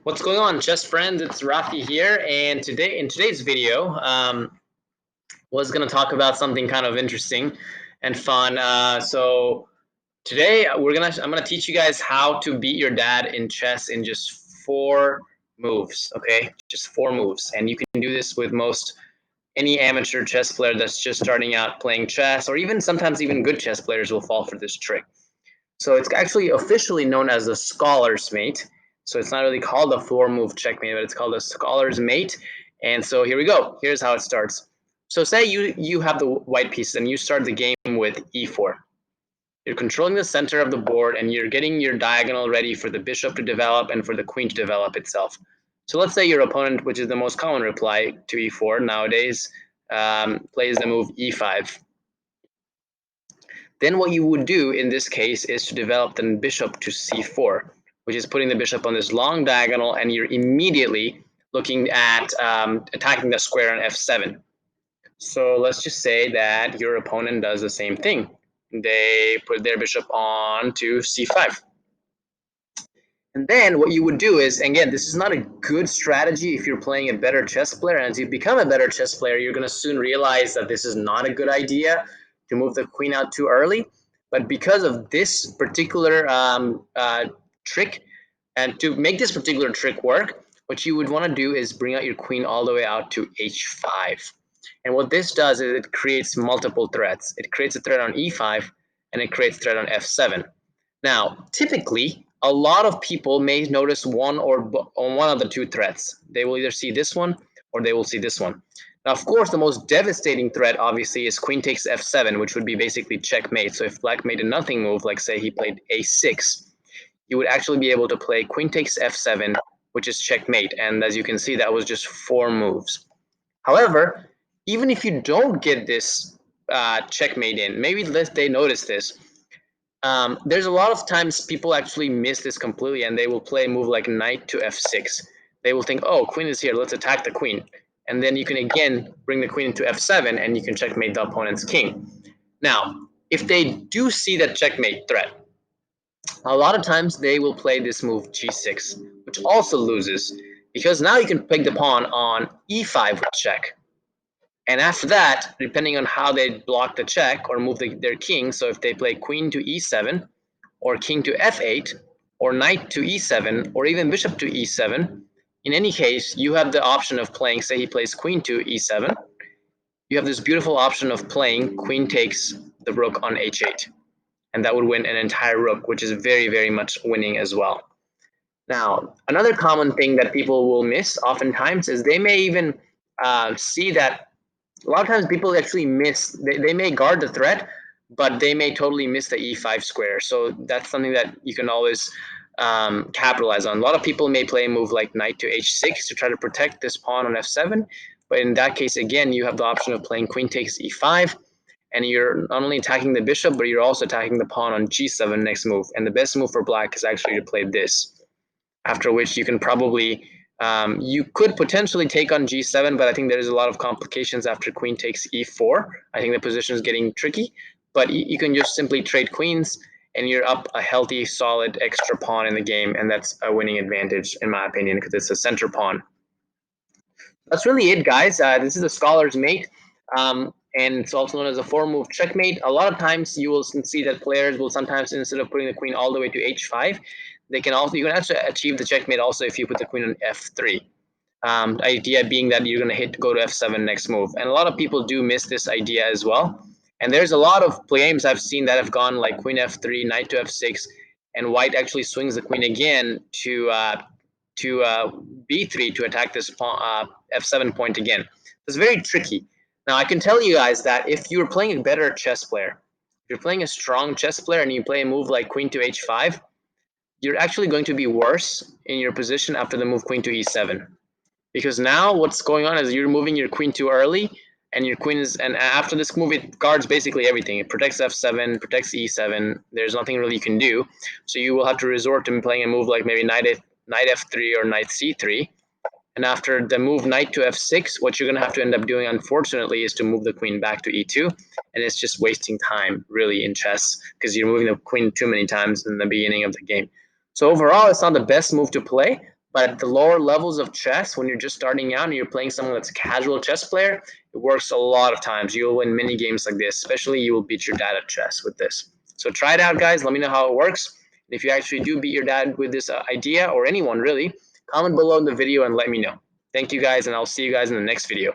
What's going on, chess friends? It's Rafi here, and in today's video, was going to talk about something kind of interesting and fun. So today I'm gonna teach you guys how to beat your dad in chess in just 4 moves. Okay, just 4 moves, and you can do this with most any amateur chess player that's just starting out playing chess, or even sometimes even good chess players will fall for this trick. So it's actually officially known as the scholar's mate. So it's not really called a 4-move checkmate, but it's called a scholar's mate. And so here we go. Here's how it starts. So say you have the white pieces and you start the game with e4. You're controlling the center of the board and you're getting your diagonal ready for the bishop to develop and for the queen to develop itself. So let's say your opponent, which is the most common reply to e4 nowadays, plays the move e5. Then what you would do in this case is to develop the bishop to c4, which is putting the bishop on this long diagonal, and you're immediately looking at attacking the square on f7. So let's just say that your opponent does the same thing. They put their bishop on to c5. And then what you would do is, again, this is not a good strategy if you're playing a better chess player. And as you become a better chess player, you're going to soon realize that this is not a good idea to move the queen out too early. But because of this particular trick, and to make this particular trick work, what you would want to do is bring out your queen all the way out to h5. And what this does is it creates multiple threats. It creates a threat on e5, and it creates a threat on f7. Now, typically, a lot of people may notice one of the two threats. They will either see this one or they will see this one. Now, of course, the most devastating threat, obviously, is queen takes f7, which would be basically checkmate. So if black made a nothing move, like say he played a6, you would actually be able to play queen takes f7, which is checkmate. And as you can see, that was just 4 moves. However, even if you don't get this checkmate in, maybe they notice this. There's a lot of times people actually miss this completely, and they will play a move like knight to f6. They will think, oh, queen is here, let's attack the queen. And then you can again bring the queen into f7, and you can checkmate the opponent's king. Now, if they do see that checkmate threat, a lot of times they will play this move g6, which also loses, because now you can peg the pawn on e5 with check. And after that, depending on how they block the check or move their king, so if they play queen to e7, or king to f8, or knight to e7, or even bishop to e7, in any case, you have the option of playing, say he plays queen to e7, you have this beautiful option of playing queen takes the rook on h8. And that would win an entire rook, which is very, very much winning as well. Now, another common thing that people will miss oftentimes is they may even see that a lot of times people actually miss, they may guard the threat, but they may totally miss the e5 square. So that's something that you can always capitalize on. A lot of people may play a move like knight to h6 to try to protect this pawn on f7. But in that case, again, you have the option of playing queen takes e5. And you're not only attacking the bishop, but you're also attacking the pawn on g7 next move. And the best move for black is actually to play this. After which you can probably you could potentially take on g7, but I think there's a lot of complications after queen takes e4. I think the position is getting tricky, but you can just simply trade queens, and you're up a healthy, solid extra pawn in the game, and that's a winning advantage, in my opinion, because it's a center pawn. That's really it, guys. This is a scholar's mate, and it's also known as a 4-move checkmate. A lot of times you will see that players will sometimes, instead of putting the queen all the way to h5, you can actually achieve the checkmate also if you put the queen on f3. The idea being that you're going to go to f7 next move. And a lot of people do miss this idea as well. And there's a lot of games I've seen that have gone like queen f3, knight to f6, and white actually swings the queen again to b3 to attack this f7 point again. It's very tricky. Now, I can tell you guys that if you're playing a better chess player, if you're playing a strong chess player and you play a move like queen to h5, you're actually going to be worse in your position after the move queen to e7. Because now what's going on is you're moving your queen too early, and your queen is, and after this move, it guards basically everything. It protects f7, protects e7. There's nothing really you can do. So you will have to resort to playing a move like maybe knight f3 or knight c3. And after the move knight to f6, what you're going to have to end up doing, unfortunately, is to move the queen back to e2. And it's just wasting time, really, in chess, because you're moving the queen too many times in the beginning of the game. So overall, it's not the best move to play, But at the lower levels of chess, when you're just starting out and you're playing someone that's a casual chess player, it works a lot of times. You'll win many games like this, especially you will beat your dad at chess with this. So try it out, guys. Let me know how it works. And if you actually do beat your dad with this idea, or anyone really, comment below in the video and let me know. Thank you guys, and I'll see you guys in the next video.